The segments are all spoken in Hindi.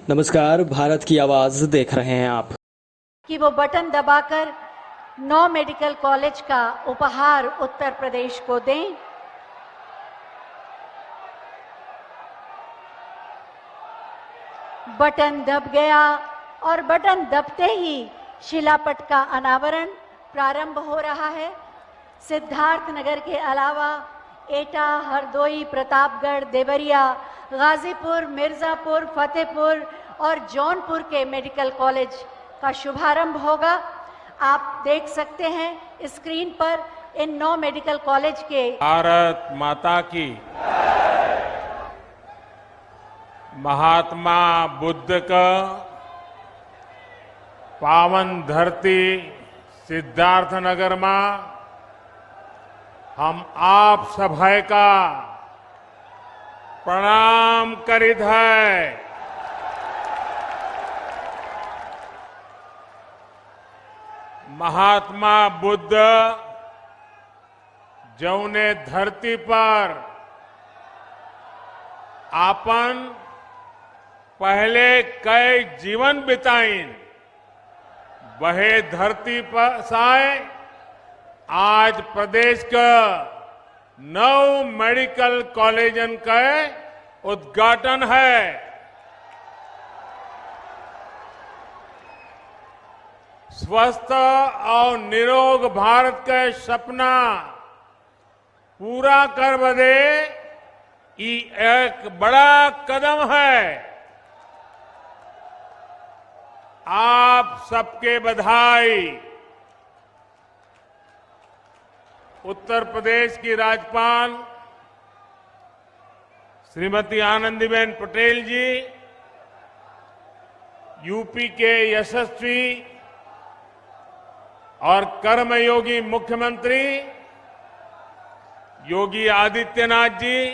नमस्कार, भारत की आवाज देख रहे हैं आप। कि वो बटन दबाकर 9 मेडिकल कॉलेज का उपहार उत्तर प्रदेश को दें। बटन दब गया और बटन दबते ही शिलापट का अनावरण प्रारंभ हो रहा है। सिद्धार्थनगर के अलावा एटा, हरदोई, प्रतापगढ़, देवरिया, गाजीपुर, मिर्जापुर, फतेहपुर और जौनपुर के मेडिकल कॉलेज का शुभारंभ होगा। आप देख सकते हैं स्क्रीन पर इन 9 मेडिकल कॉलेज के। भारत माता की, महात्मा बुद्ध का पावन धरती सिद्धार्थनगर में हम आप सभा का प्रणाम करित है। महात्मा बुद्ध जौने धरती पर आपन पहले कई जीवन बिताइन, वहे धरती पर साए आज प्रदेश का 9 मेडिकल कॉलेजन का उद्घाटन है। स्वस्थ और निरोग भारत का सपना पूरा कर बदे ये एक बड़ा कदम है। आप सबके बधाई। उत्तर प्रदेश की राज्यपाल श्रीमती आनंदीबेन पटेल जी, यूपी के यशस्वी और कर्मयोगी मुख्यमंत्री योगी आदित्यनाथ जी,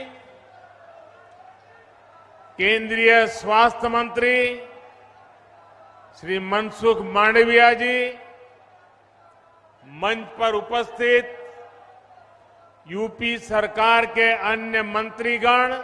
केंद्रीय स्वास्थ्य मंत्री श्री मनसुख मांडविया जी, मंच पर उपस्थित यूपी सरकार के अन्य मंत्रीगण,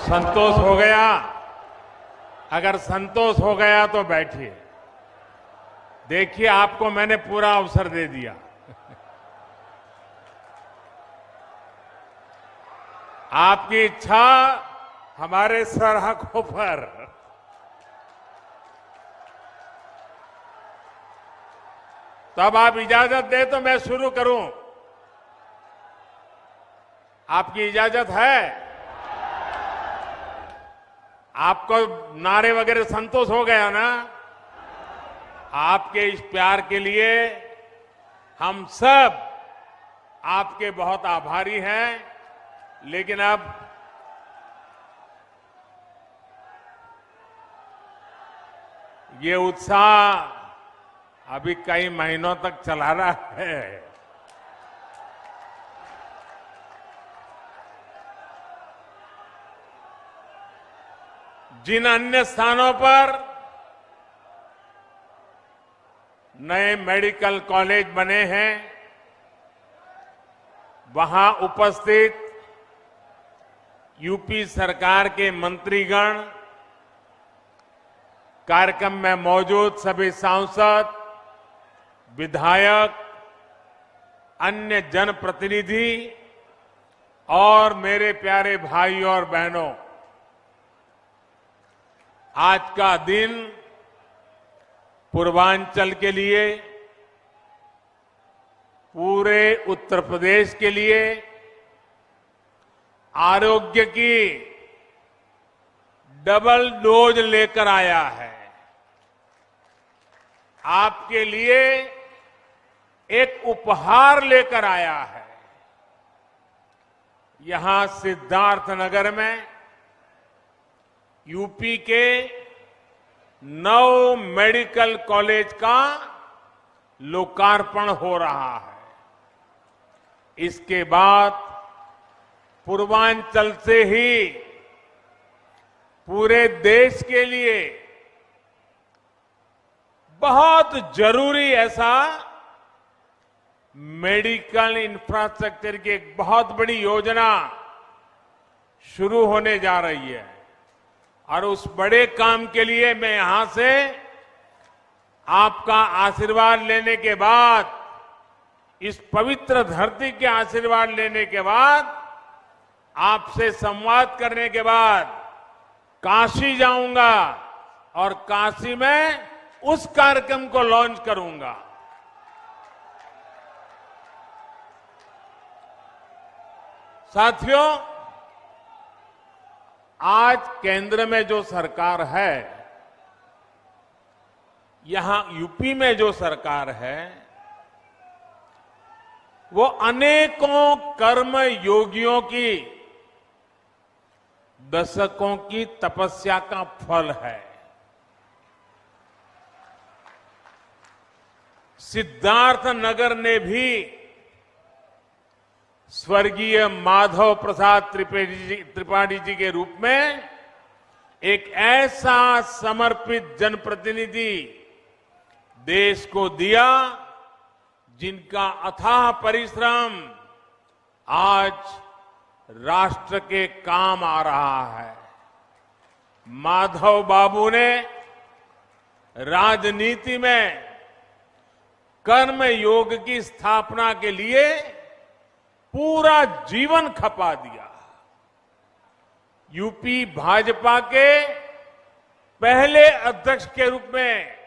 संतोष हो गया? अगर संतोष हो गया तो बैठिए। देखिए, आपको मैंने पूरा अवसर दे दिया। आपकी इच्छा हमारे सरहकों पर। तो अब आप इजाजत दे तो मैं शुरू करूं। आपकी इजाजत है? आपको नारे वगैरह संतोष हो गया ना? आपके इस प्यार के लिए हम सब आपके बहुत आभारी हैं। लेकिन अब ये उत्साह अभी कई महीनों तक चला रहा है। जिन अन्य स्थानों पर नए मेडिकल कॉलेज बने हैं, वहां उपस्थित यूपी सरकार के मंत्रीगण, कार्यक्रम में मौजूद सभी सांसद, विधायक, अन्य जनप्रतिनिधि और मेरे प्यारे भाइयों और बहनों, आज का दिन पूर्वांचल के लिए, पूरे उत्तर प्रदेश के लिए आरोग्य की डबल डोज लेकर आया है। आपके लिए एक उपहार लेकर आया है। यहां सिद्धार्थनगर में यूपी के 9 मेडिकल कॉलेज का लोकार्पण हो रहा है। इसके बाद पूर्वांचल से ही पूरे देश के लिए बहुत जरूरी ऐसा मेडिकल इंफ्रास्ट्रक्चर की एक बहुत बड़ी योजना शुरू होने जा रही है। और उस बड़े काम के लिए मैं यहां से आपका आशीर्वाद लेने के बाद, इस पवित्र धरती के आशीर्वाद लेने के बाद, आपसे संवाद करने के बाद काशी जाऊंगा और काशी में उस कार्यक्रम को लॉन्च करूंगा। साथियों, आज केंद्र में जो सरकार है, यहां यूपी में जो सरकार है, वो अनेकों कर्म योगियों की दशकों की तपस्या का फल है। सिद्धार्थनगर ने भी स्वर्गीय माधव प्रसाद त्रिपाठी जी के रूप में एक ऐसा समर्पित जनप्रतिनिधि देश को दिया, जिनका अथाह परिश्रम आज राष्ट्र के काम आ रहा है। माधव बाबू ने राजनीति में कर्म योग की स्थापना के लिए पूरा जीवन खपा दिया। यूपी भाजपा के पहले अध्यक्ष के रूप में,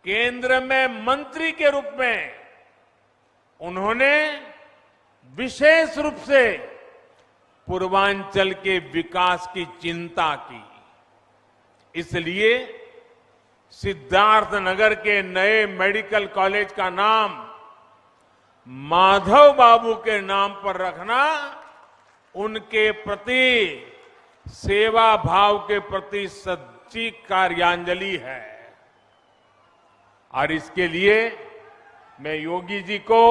केंद्र में मंत्री के रूप में उन्होंने विशेष रूप से पूर्वांचल के विकास की चिंता की। इसलिए सिद्धार्थनगर के नए मेडिकल कॉलेज का नाम माधव बाबू के नाम पर रखना उनके प्रति सेवा भाव के प्रति सच्ची कार्यांजलि है। और इसके लिए मैं योगी जी को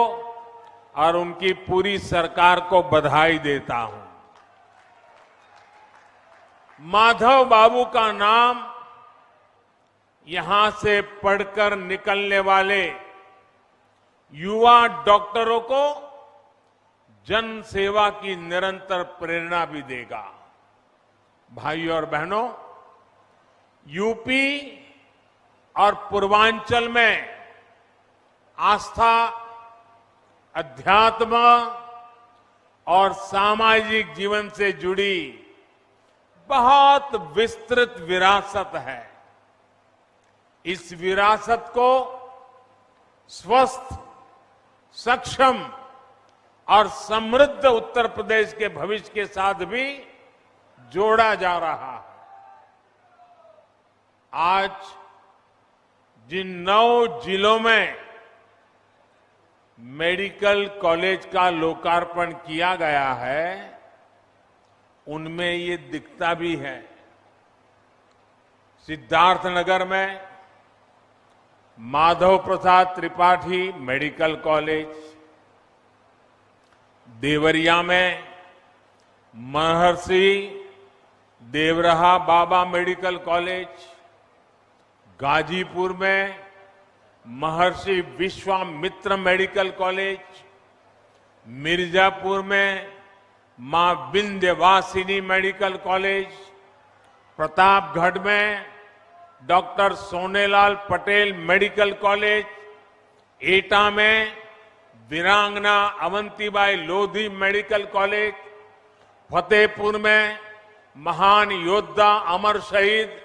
और उनकी पूरी सरकार को बधाई देता हूं। माधव बाबू का नाम यहां से पढ़कर निकलने वाले युवा डॉक्टरों को जन सेवा की निरंतर प्रेरणा भी देगा। भाइयों और बहनों, यूपी और पूर्वांचल में आस्था, अध्यात्म और सामाजिक जीवन से जुड़ी बहुत विस्तृत विरासत है। इस विरासत को स्वस्थ, सक्षम और समृद्ध उत्तर प्रदेश के भविष्य के साथ भी जोड़ा जा रहा है। आज जिन 9 जिलों में मेडिकल कॉलेज का लोकार्पण किया गया है, उनमें ये दिखता भी है। सिद्धार्थनगर में माधव प्रसाद त्रिपाठी मेडिकल कॉलेज, देवरिया में महर्षि देवरहा बाबा मेडिकल कॉलेज, गाजीपुर में महर्षि विश्वामित्र मेडिकल कॉलेज, मिर्जापुर में मां विंध्यवासिनी मेडिकल कॉलेज, प्रतापगढ़ में doctor Sonelal Patel medical college, एटा में वीरांगना अवंतीबाई लोधी मेडिकल कॉलेज, फतेहपुर में महान योद्धा अमर शहीद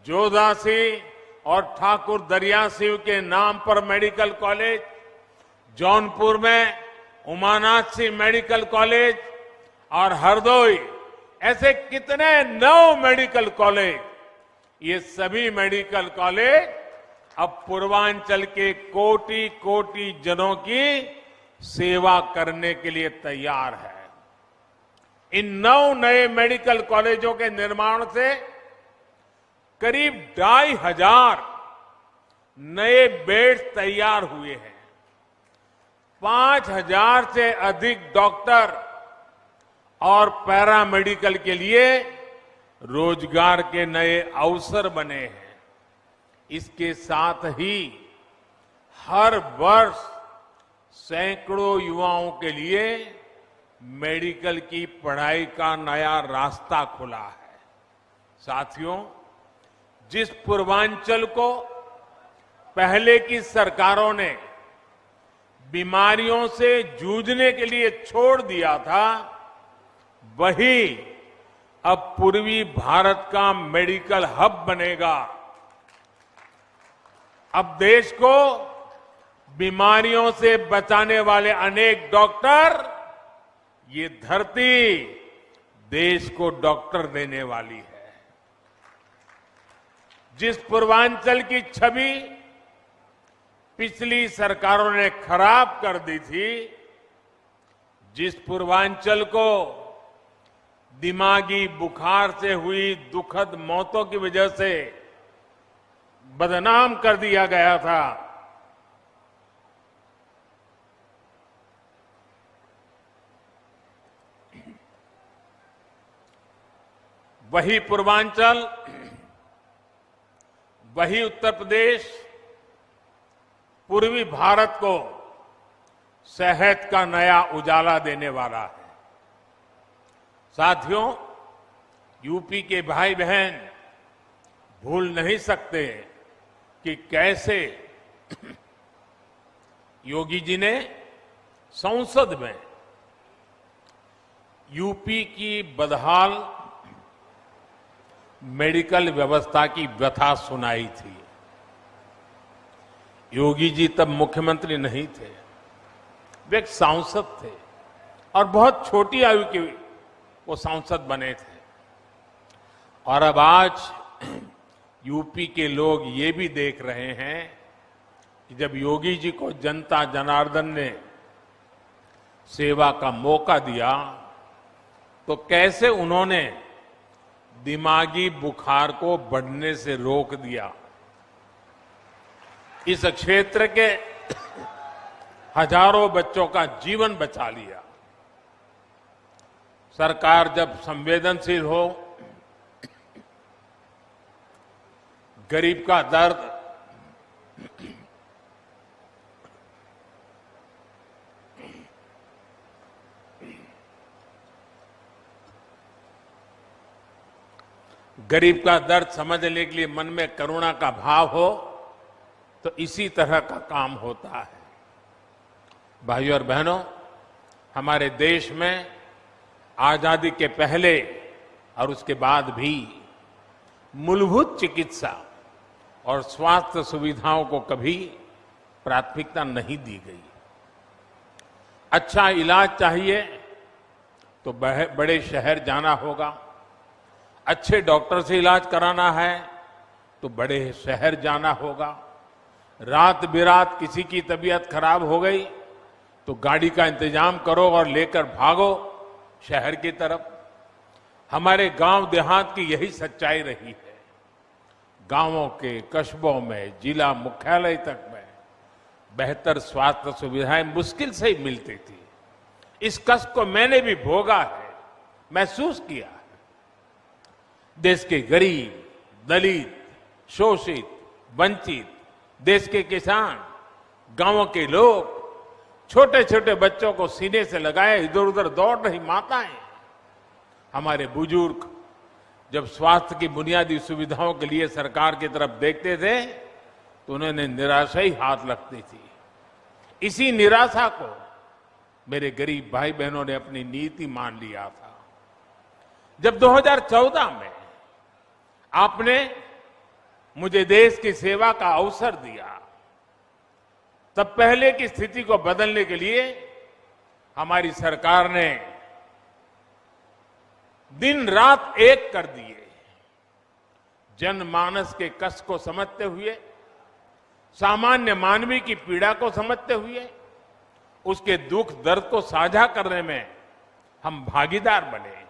जोधा सिंह और ठाकुर दरिया सिंह के नाम पर मेडिकल कॉलेज, जौनपुर में उमानाथ सिंह मेडिकल कॉलेज और हरदोई, ऐसे कितने 9 मेडिकल कॉलेज। ये सभी मेडिकल कॉलेज अब पूर्वांचल के कोटि कोटि जनों की सेवा करने के लिए तैयार है। इन 9 नए मेडिकल कॉलेजों के निर्माण से करीब 2,500 नए बेड्स तैयार हुए हैं। 5,000 से अधिक डॉक्टर और पैरामेडिकल के लिए रोजगार के नए अवसर बने हैं। इसके साथ ही हर वर्ष सैकड़ों युवाओं के लिए मेडिकल की पढ़ाई का नया रास्ता खुला है। साथियों, जिस पूर्वांचल को पहले की सरकारों ने बीमारियों से जूझने के लिए छोड़ दिया था, वही अब पूर्वी भारत का मेडिकल हब बनेगा। अब देश को बीमारियों से बचाने वाले अनेक डॉक्टर, ये धरती देश को डॉक्टर देने वाली है। जिस पूर्वांचल की छवि पिछली सरकारों ने खराब कर दी थी, जिस पूर्वांचल को दिमागी बुखार से हुई दुखद मौतों की वजह से बदनाम कर दिया गया था, वही पूर्वांचल, वही उत्तर प्रदेश पूर्वी भारत को सेहत का नया उजाला देने वाला है। साथियों, यूपी के भाई बहन भूल नहीं सकते कि कैसे योगी जी ने संसद में यूपी की बदहाल मेडिकल व्यवस्था की व्यथा सुनाई थी। योगी जी तब मुख्यमंत्री नहीं थे, वे एक सांसद थे और बहुत छोटी आयु के वो सांसद बने थे। और अब आज यूपी के लोग ये भी देख रहे हैं कि जब योगी जी को जनता जनार्दन ने सेवा का मौका दिया, तो कैसे उन्होंने दिमागी बुखार को बढ़ने से रोक दिया। इस क्षेत्र के हजारों बच्चों का जीवन बचा लिया। सरकार जब संवेदनशील हो, गरीब का दर्द गरीब का दर्द समझने के लिए मन में करुणा का भाव हो, तो इसी तरह का काम होता है। भाइयों और बहनों, हमारे देश में आजादी के पहले और उसके बाद भी मूलभूत चिकित्सा और स्वास्थ्य सुविधाओं को कभी प्राथमिकता नहीं दी गई। अच्छा इलाज चाहिए तो बड़े शहर जाना होगा, अच्छे डॉक्टर से इलाज कराना है तो बड़े शहर जाना होगा, रात बिरात किसी की तबीयत खराब हो गई तो गाड़ी का इंतजाम करो और लेकर भागो शहर की तरफ। हमारे गांव देहात की यही सच्चाई रही है। गांवों के कस्बों में जिला मुख्यालय तक में बेहतर स्वास्थ्य सुविधाएं मुश्किल से ही मिलती थी। इस कष्ट को मैंने भी भोगा है, महसूस किया है। देश के गरीब, दलित, शोषित, वंचित, देश के किसान, गांवों के लोग, छोटे छोटे बच्चों को सीने से लगाए इधर उधर दौड़ रही माताएं, हमारे बुजुर्ग जब स्वास्थ्य की बुनियादी सुविधाओं के लिए सरकार की तरफ देखते थे तो उन्हें निराशा ही हाथ लगती थी। इसी निराशा को मेरे गरीब भाई बहनों ने अपनी नीति मान लिया था। जब 2014 में आपने मुझे देश की सेवा का अवसर दिया, तब पहले की स्थिति को बदलने के लिए हमारी सरकार ने दिन रात एक कर दिए। जनमानस के कष्ट को समझते हुए सामान्य मानवी की पीड़ा को समझते हुए उसके दुख दर्द को साझा करने में हम भागीदार बने।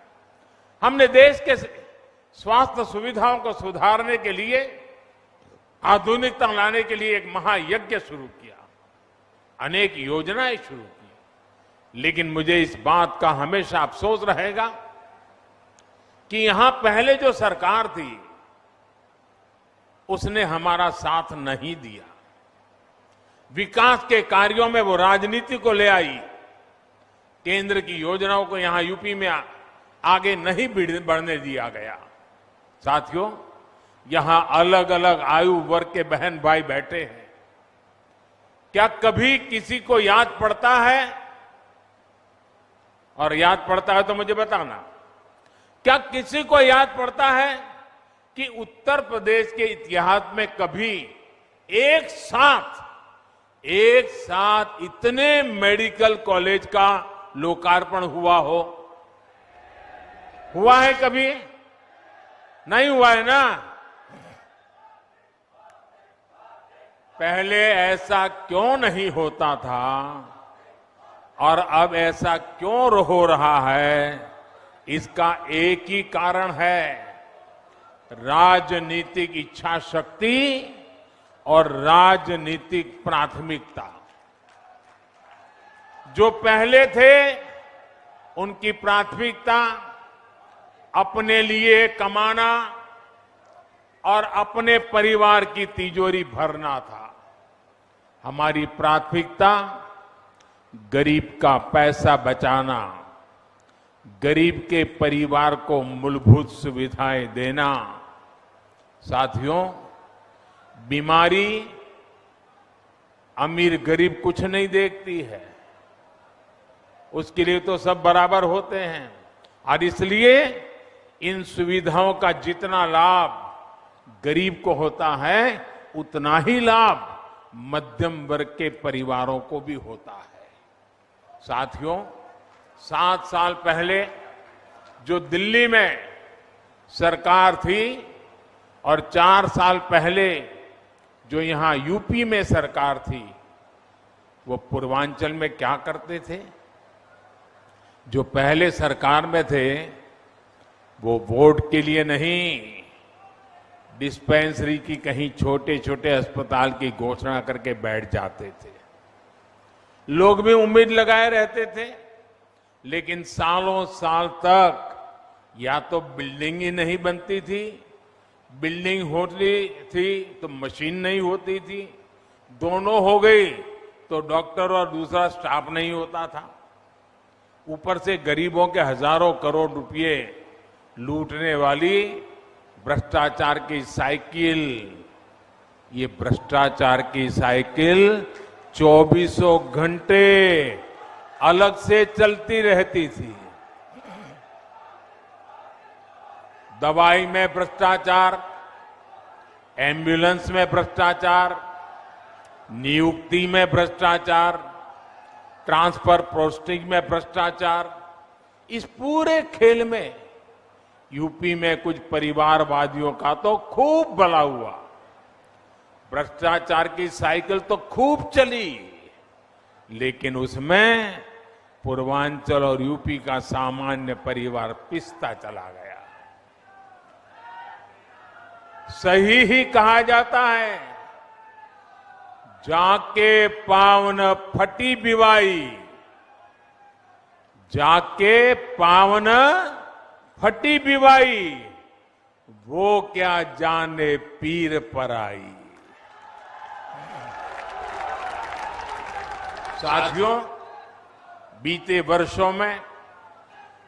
हमने देश के स्वास्थ्य सुविधाओं को सुधारने के लिए, आधुनिकता लाने के लिए एक महायज्ञ शुरू किया, अनेक योजनाएं शुरू की। लेकिन मुझे इस बात का हमेशा अफसोस रहेगा कि यहां पहले जो सरकार थी उसने हमारा साथ नहीं दिया। विकास के कार्यों में वो राजनीति को ले आई, केंद्र की योजनाओं को यहां यूपी में आगे नहीं बढ़ने दिया गया। साथियों, यहां अलग अलग आयु वर्ग के बहन भाई बैठे हैं। क्या कभी किसी को याद पड़ता है, और याद पड़ता है तो मुझे बताना, क्या किसी को याद पड़ता है कि उत्तर प्रदेश के इतिहास में कभी एक साथ इतने मेडिकल कॉलेज का लोकार्पण हुआ हो? हुआ है कभी? नहीं हुआ है ना। पहले ऐसा क्यों नहीं होता था और अब ऐसा क्यों हो रहा है? इसका एक ही कारण है, राजनीतिक इच्छा शक्ति और राजनीतिक प्राथमिकता। जो पहले थे उनकी प्राथमिकता अपने लिए कमाना और अपने परिवार की तिजोरी भरना था। हमारी प्राथमिकता गरीब का पैसा बचाना, गरीब के परिवार को मूलभूत सुविधाएं देना। साथियों, बीमारी अमीर गरीब कुछ नहीं देखती है, उसके लिए तो सब बराबर होते हैं। और इसलिए इन सुविधाओं का जितना लाभ गरीब को होता है, उतना ही लाभ मध्यम वर्ग के परिवारों को भी होता है। साथियों, 7 साल पहले जो दिल्ली में सरकार थी और 4 साल पहले जो यहां यूपी में सरकार थी, वो पूर्वांचल में क्या करते थे? जो पहले सरकार में थे वो वोट के लिए नहीं, डिस्पेंसरी की कहीं छोटे छोटे अस्पताल की घोषणा करके बैठ जाते थे। लोग भी उम्मीद लगाए रहते थे, लेकिन सालों साल तक या तो बिल्डिंग ही नहीं बनती थी, बिल्डिंग होती थी तो मशीन नहीं होती थी, दोनों हो गई तो डॉक्टर और दूसरा स्टाफ नहीं होता था। ऊपर से गरीबों के हजारों करोड़ रुपए लूटने वाली भ्रष्टाचार की साइकिल, ये भ्रष्टाचार की साइकिल 24 घंटे अलग से चलती रहती थी। दवाई में भ्रष्टाचार, एम्बुलेंस में भ्रष्टाचार, नियुक्ति में भ्रष्टाचार, ट्रांसफर पोस्टिंग में भ्रष्टाचार। इस पूरे खेल में यूपी में कुछ परिवारवादियों का तो खूब भला हुआ। भ्रष्टाचार की साइकिल तो खूब चली, लेकिन उसमें पूर्वांचल और यूपी का सामान्य परिवार पिसता चला गया। सही ही कहा जाता है, जाके पावन फटी बिवाई, जाके पावन फटी बिवाई, वो क्या जाने पीर पर आई। साथियों, बीते वर्षों में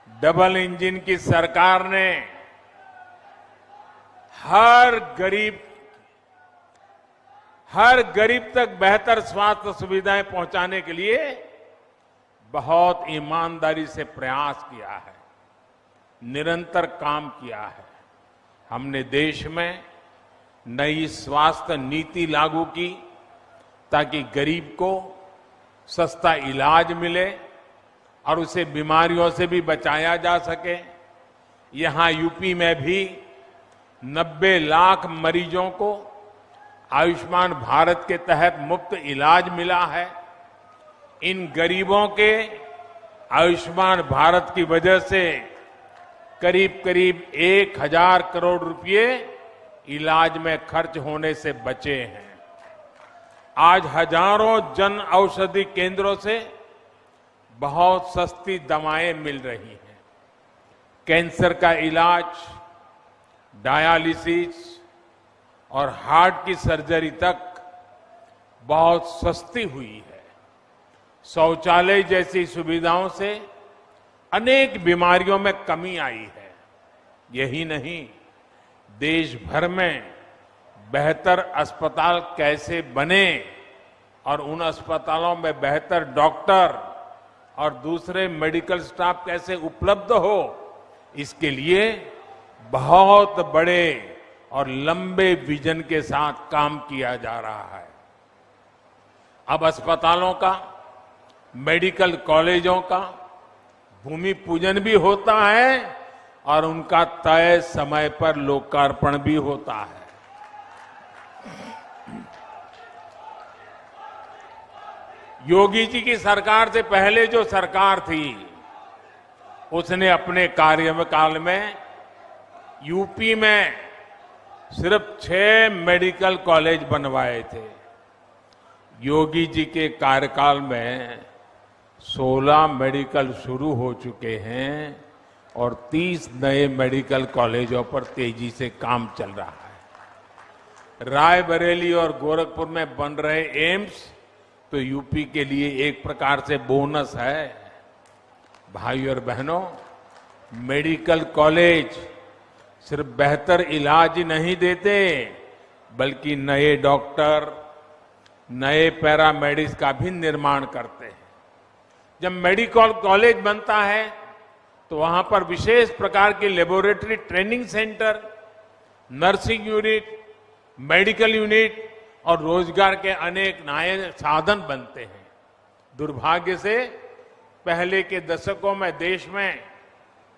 डबल इंजन की सरकार ने हर गरीब तक बेहतर स्वास्थ्य सुविधाएं पहुंचाने के लिए बहुत ईमानदारी से प्रयास किया है, निरंतर काम किया है। हमने देश में नई स्वास्थ्य नीति लागू की ताकि गरीब को सस्ता इलाज मिले और उसे बीमारियों से भी बचाया जा सके। यहां यूपी में भी 90 लाख मरीजों को आयुष्मान भारत के तहत मुफ्त इलाज मिला है। इन गरीबों के आयुष्मान भारत की वजह से करीब करीब 1000 करोड़ रुपए इलाज में खर्च होने से बचे हैं। आज हजारों जन औषधि केंद्रों से बहुत सस्ती दवाएं मिल रही हैं। कैंसर का इलाज, डायलिसिस और हार्ट की सर्जरी तक बहुत सस्ती हुई है। शौचालय जैसी सुविधाओं से अनेक बीमारियों में कमी आई है। यही नहीं, देश भर में बेहतर अस्पताल कैसे बने और उन अस्पतालों में बेहतर डॉक्टर और दूसरे मेडिकल स्टाफ कैसे उपलब्ध हो, इसके लिए बहुत बड़े और लंबे विजन के साथ काम किया जा रहा है। अब अस्पतालों का, मेडिकल कॉलेजों का भूमि पूजन भी होता है और उनका तय समय पर लोकार्पण भी होता है। योगी जी की सरकार से पहले जो सरकार थी, उसने अपने कार्यकाल में यूपी में सिर्फ 6 मेडिकल कॉलेज बनवाए थे। योगी जी के कार्यकाल में 16 मेडिकल शुरू हो चुके हैं और 30 नए मेडिकल कॉलेजों पर तेजी से काम चल रहा है। रायबरेली और गोरखपुर में बन रहे एम्स तो यूपी के लिए एक प्रकार से बोनस है। भाई और बहनों, मेडिकल कॉलेज सिर्फ बेहतर इलाज ही नहीं देते, बल्कि नए डॉक्टर, नए पैरामेडिक्स का भी निर्माण करते हैं। जब मेडिकल कॉलेज बनता है तो वहां पर विशेष प्रकार के laboratory training centre, nursing unit, medical unit और रोजगार के अनेक नए साधन बनते हैं। दुर्भाग्य से पहले के दशकों में देश में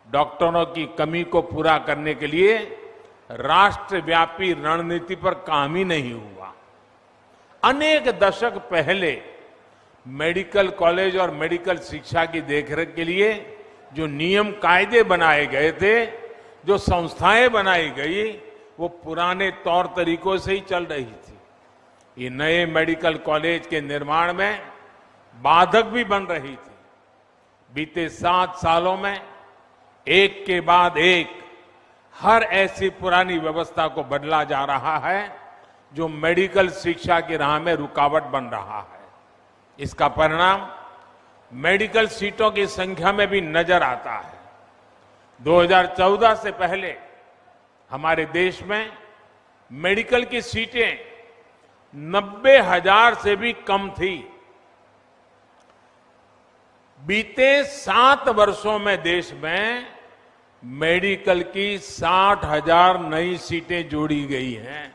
डॉक्टरों की कमी को पूरा करने के लिए राष्ट्रव्यापी रणनीति पर काम ही नहीं हुआ। अनेक दशक पहले मेडिकल कॉलेज और मेडिकल शिक्षा की देखरेख के लिए जो नियम कायदे बनाए गए थे, जो संस्थाएं बनाई गई, वो पुराने तौर तरीकों से ही चल रही थी। ये नए मेडिकल कॉलेज के निर्माण में बाधक भी बन रही थी। बीते 7 सालों में एक के बाद एक हर ऐसी पुरानी व्यवस्था को बदला जा रहा है जो मेडिकल शिक्षा की राह में रुकावट बन रहा है। इसका परिणाम मेडिकल सीटों की संख्या में भी नजर आता है। 2014 से पहले हमारे देश में मेडिकल की सीटें 90,000 से भी कम थी। बीते 7 वर्षों में देश में मेडिकल की 60,000 नई सीटें जोड़ी गई हैं।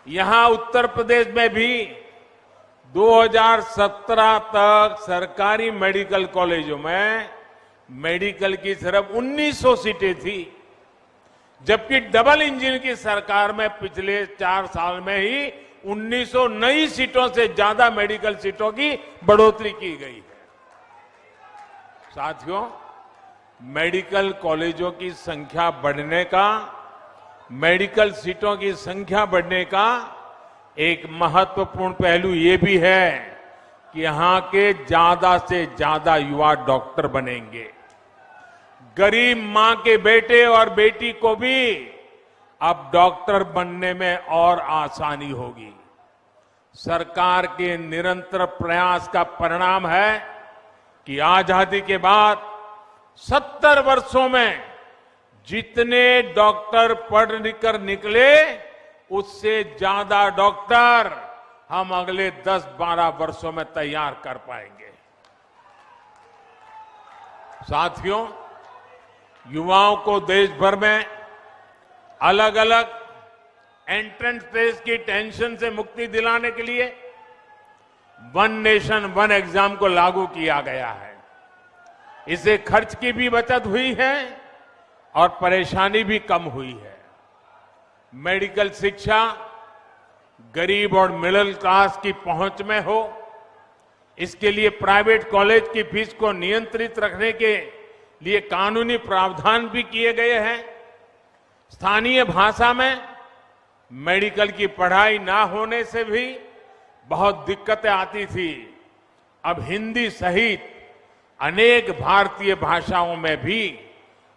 यहां उत्तर प्रदेश में भी 2017 तक सरकारी मेडिकल कॉलेजों में मेडिकल की सिर्फ 1900 सीटें थी, जबकि डबल इंजन की सरकार में पिछले 4 साल में ही 1900 नई सीटों से ज्यादा मेडिकल सीटों की बढ़ोतरी की गई है। साथियों, मेडिकल कॉलेजों की संख्या बढ़ने का, मेडिकल सीटों की संख्या बढ़ने का एक महत्वपूर्ण पहलू ये भी है कि यहां के ज्यादा से ज्यादा युवा डॉक्टर बनेंगे। गरीब मां के बेटे और बेटी को भी अब डॉक्टर बनने में और आसानी होगी। सरकार के निरंतर प्रयास का परिणाम है कि आजादी के बाद 70 वर्षों में जितने डॉक्टर पढ़ लिख कर निकले, उससे ज्यादा डॉक्टर हम अगले 10-12 वर्षों में तैयार कर पाएंगे। साथियों, युवाओं को देश भर में अलग अलग एंट्रेंस टेस्ट की टेंशन से मुक्ति दिलाने के लिए वन नेशन वन एग्जाम को लागू किया गया है। इससे खर्च की भी बचत हुई है और परेशानी भी कम हुई है। मेडिकल शिक्षा गरीब और मिडिल क्लास की पहुंच में हो। इसके लिए प्राइवेट कॉलेज की फीस को नियंत्रित रखने के लिए कानूनी प्रावधान भी किए गए हैं। स्थानीय भाषा में मेडिकल की पढ़ाई ना होने से भी बहुत दिक्कतें आती थी। अब हिंदी सहित अनेक भारतीय भाषाओं में भी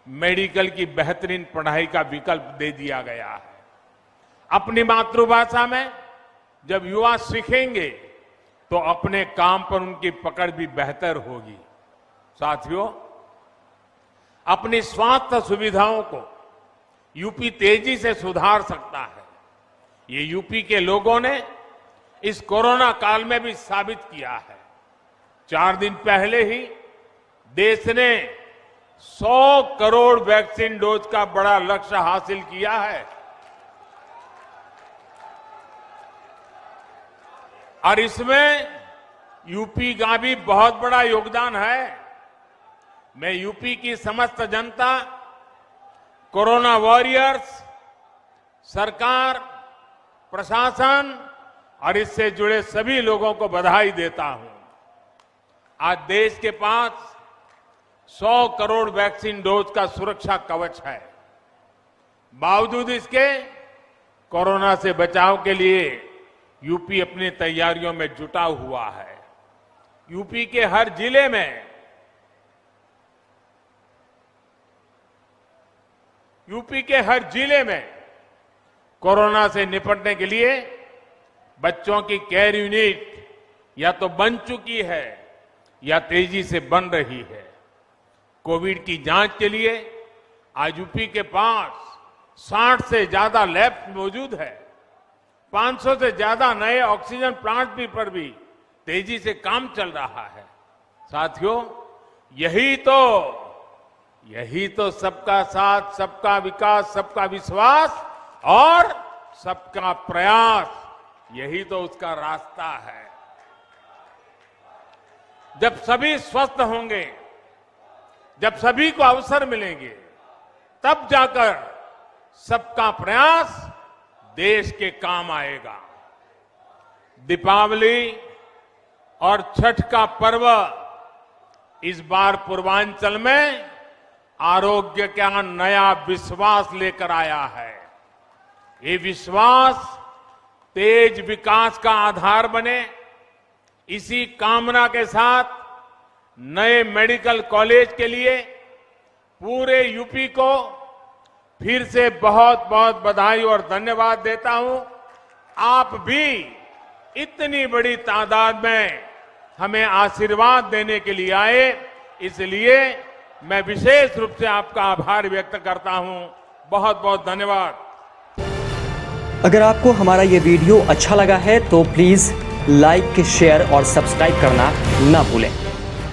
मेडिकल की बेहतरीन पढ़ाई का विकल्प दे दिया गया है। अपनी मातृभाषा में जब युवा सीखेंगे तो अपने काम पर उनकी पकड़ भी बेहतर होगी। साथियों, अपनी स्वास्थ्य सुविधाओं को यूपी तेजी से सुधार सकता है। ये यूपी के लोगों ने इस कोरोना काल में भी साबित किया है। 4 दिन पहले ही देश ने 100 करोड़ वैक्सीन डोज का बड़ा लक्ष्य हासिल किया है और इसमें यूपी का भी बहुत बड़ा योगदान है। मैं यूपी की समस्त जनता, कोरोना वॉरियर्स, सरकार, प्रशासन और इससे जुड़े सभी लोगों को बधाई देता हूं। आज देश के पास 100 करोड़ वैक्सीन डोज का सुरक्षा कवच है। बावजूद इसके कोरोना से बचाव के लिए यूपी अपनी तैयारियों में जुटा हुआ है। यूपी के हर जिले में कोरोना से निपटने के लिए बच्चों की केयर यूनिट या तो बन चुकी है या तेजी से बन रही है। कोविड की जांच के लिए आज यूपी के पास 60 से ज्यादा लैब मौजूद है। 500 से ज्यादा नए ऑक्सीजन प्लांट पर भी तेजी से काम चल रहा है। साथियों, यही तो सबका साथ, सबका विकास, सबका विश्वास और सबका प्रयास, यही तो उसका रास्ता है। जब सभी स्वस्थ होंगे, जब सभी को अवसर मिलेंगे, तब जाकर सबका प्रयास देश के काम आएगा। दीपावली और छठ का पर्व इस बार पूर्वांचल में आरोग्य का नया विश्वास लेकर आया है। ये विश्वास तेज विकास का आधार बने, इसी कामना के साथ नए मेडिकल कॉलेज के लिए पूरे यूपी को फिर से बहुत बहुत बधाई और धन्यवाद देता हूं। आप भी इतनी बड़ी तादाद में हमें आशीर्वाद देने के लिए आए, इसलिए मैं विशेष रूप से आपका आभार व्यक्त करता हूं। बहुत बहुत धन्यवाद। अगर आपको हमारा ये वीडियो अच्छा लगा है तो प्लीज लाइक, शेयर और सब्सक्राइब करना ना भूलें।